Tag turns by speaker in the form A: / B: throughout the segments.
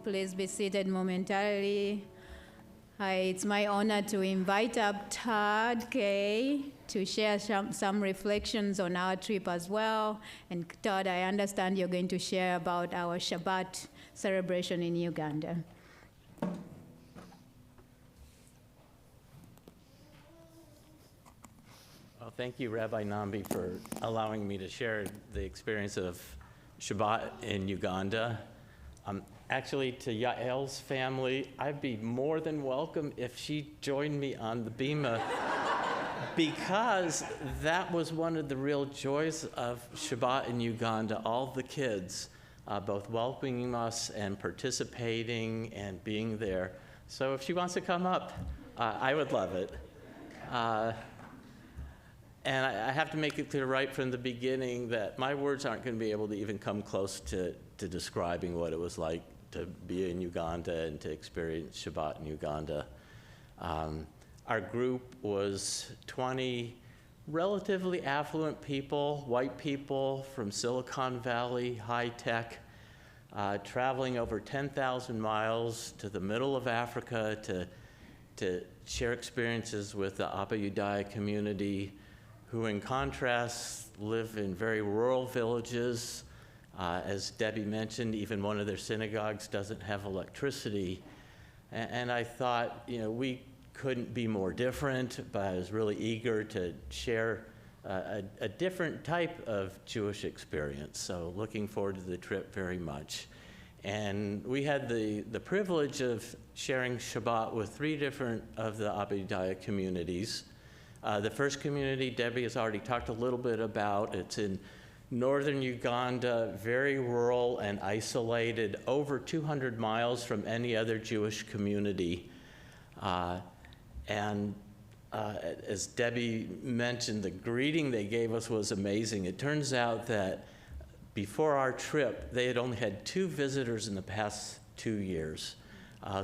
A: Please be seated momentarily. It's my honor to invite up Todd, Kaye, to share some reflections on our trip as well. And Todd, I understand you're going to share about our Shabbat celebration in Uganda.
B: Well, thank you, Rabbi Nambi, for allowing me to share the experience of Shabbat in Uganda. Actually, to Yael's family, I'd be more than welcome if she joined me on the bima, because that was one of the real joys of Shabbat in Uganda. All the kids, both welcoming us and participating and being there. So if she wants to come up, I would love it. And I have to make it clear right from the beginning that my words aren't going to be able to even come close to describing what it was like to be in Uganda and to experience Shabbat in Uganda. Our group was 20 relatively affluent people, white people from Silicon Valley, high tech, traveling over 10,000 miles to the middle of Africa to share experiences with the Abba Yudaya community, who in contrast live in very rural villages. As Debbie mentioned, even one of their synagogues doesn't have electricity. And I thought, we couldn't be more different, but I was really eager to share a different type of Jewish experience. So looking forward to the trip very much. And we had the privilege of sharing Shabbat with 3 different of the Abba Yudaya communities. The first community, Debbie has already talked a little bit about. It's in northern Uganda, very rural and isolated, over 200 miles from any other Jewish community. As Debbie mentioned, the greeting they gave us was amazing. It turns out that before our trip, they had only had 2 visitors in the past 2 years.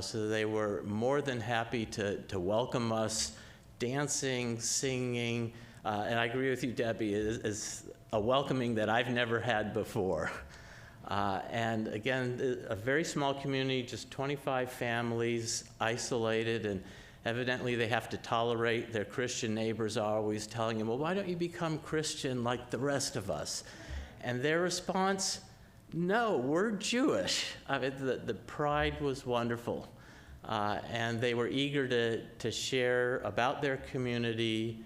B: So they were more than happy to welcome us, dancing, singing, and I agree with you, Debbie, is a welcoming that I've never had before. And again, a very small community, just 25 families, isolated, and evidently they have to tolerate their Christian neighbors always telling them, well, why don't you become Christian like the rest of us? And their response, no, we're Jewish. I mean, the pride was wonderful. And they were eager to share about their community,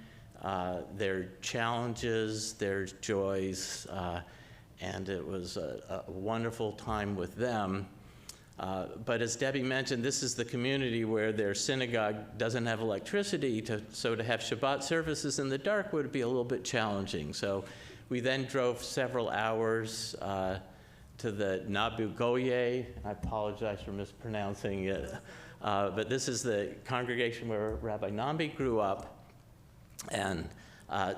B: their challenges, their joys, and it was a wonderful time with them. But as Debbie mentioned, this is the community where their synagogue doesn't have electricity, so to have Shabbat services in the dark would be a little bit challenging. So we then drove several hours to the Nabu Goye. I apologize for mispronouncing it. But this is the congregation where Rabbi Nambi grew up, and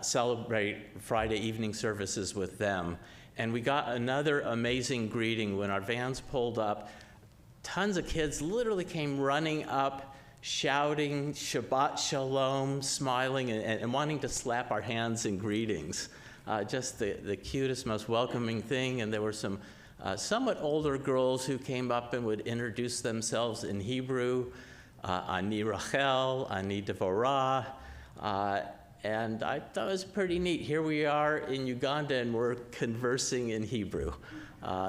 B: celebrate Friday evening services with them. And we got another amazing greeting when our vans pulled up. Tons of kids literally came running up, shouting Shabbat Shalom, smiling, and wanting to slap our hands in greetings. Just the cutest, most welcoming thing. And there were some somewhat older girls who came up and would introduce themselves in Hebrew, Ani Rachel, Ani Devorah, and I thought it was pretty neat. Here we are in Uganda and we're conversing in Hebrew.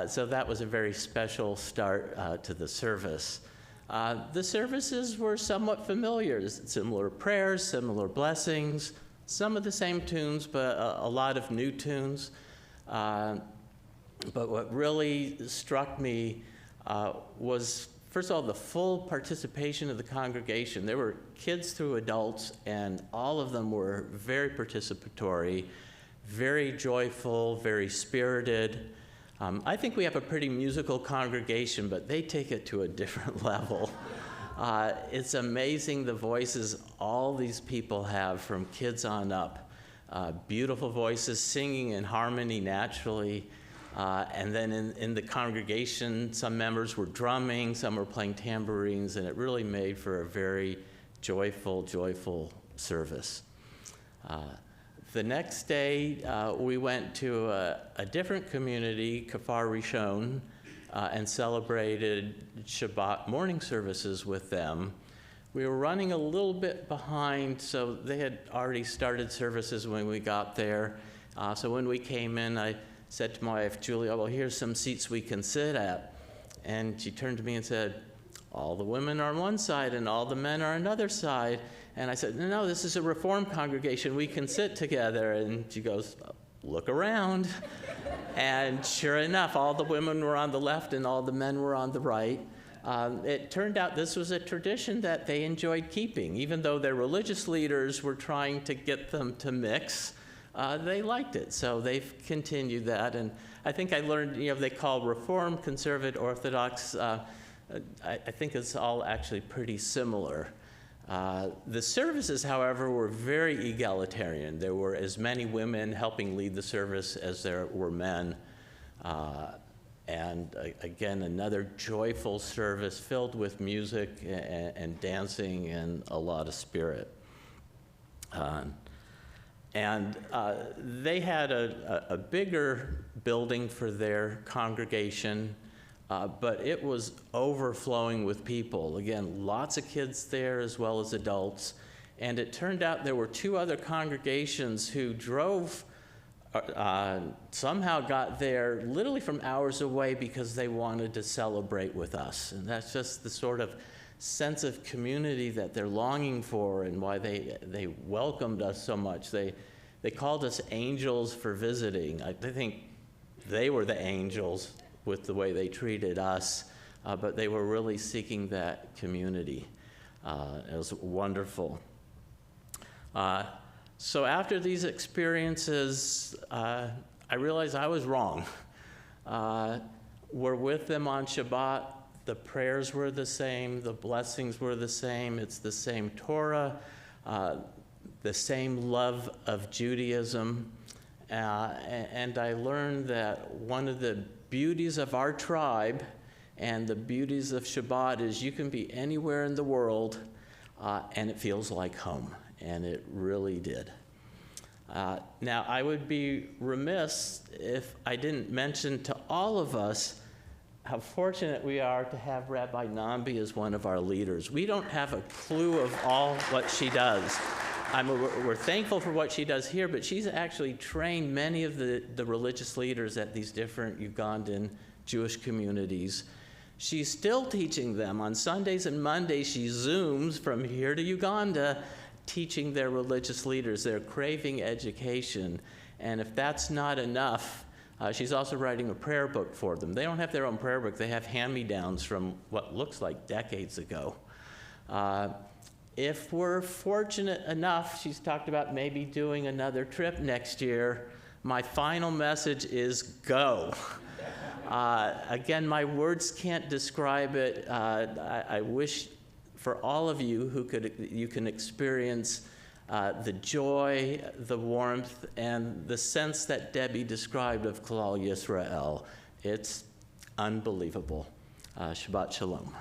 B: So that was a very special start to the service. The services were somewhat familiar, similar prayers, similar blessings, some of the same tunes, but a lot of new tunes. But what really struck me was, first of all, the full participation of the congregation. There were kids through adults, and all of them were very participatory, very joyful, very spirited. I think we have a pretty musical congregation, but they take it to a different level. It's amazing the voices all these people have from kids on up. Beautiful voices, singing in harmony naturally. And then in the congregation, some members were drumming, some were playing tambourines, and it really made for a very joyful service. The next day, we went to a different community, Kfar Rishon, and celebrated Shabbat morning services with them. We were running a little bit behind, so they had already started services when we got there. So when we came in, I said to my wife, Julia, well, here's some seats we can sit at. And she turned to me and said, all the women are on one side and all the men are on another side. And I said, no, this is a Reformed congregation. We can sit together. And she goes, look around. And sure enough, all the women were on the left and all the men were on the right. It turned out this was a tradition that they enjoyed keeping. Even though their religious leaders were trying to get them to mix, they liked it. So they've continued that. And I think I learned, they call Reformed, Conservative, Orthodox. I think it's all actually pretty similar. The services, however, were very egalitarian. There were as many women helping lead the service as there were men. And again, another joyful service filled with music and dancing and a lot of spirit. They had a bigger building for their congregation, but it was overflowing with people. Again, lots of kids there as well as adults. And it turned out there were two other congregations who drove, somehow got there literally from hours away because they wanted to celebrate with us. And that's just the sort of sense of community that they're longing for and why they welcomed us so much. They called us angels for visiting. I think they were the angels with the way they treated us, but they were really seeking that community. It was wonderful. So after these experiences, I realized I was wrong. We're with them on Shabbat. The prayers were the same. The blessings were the same. It's the same Torah, the same love of Judaism. And I learned that one of the beauties of our tribe and the beauties of Shabbat is you can be anywhere in the world and it feels like home. And it really did. Now, I would be remiss if I didn't mention to all of us how fortunate we are to have Rabbi Nambi as one of our leaders. We don't have a clue of all what she does. We're thankful for what she does here, but she's actually trained many of the religious leaders at these different Ugandan Jewish communities. She's still teaching them. On Sundays and Mondays, she Zooms from here to Uganda, teaching their religious leaders. They're craving education. And if that's not enough, she's also writing a prayer book for them. They don't have their own prayer book. They have hand-me-downs from what looks like decades ago. If we're fortunate enough, she's talked about maybe doing another trip next year. My final message is go. Again, my words can't describe it. I wish for all of you you can experience the joy, the warmth, and the sense that Debbie described of Klal Yisrael. It's unbelievable. Shabbat Shalom.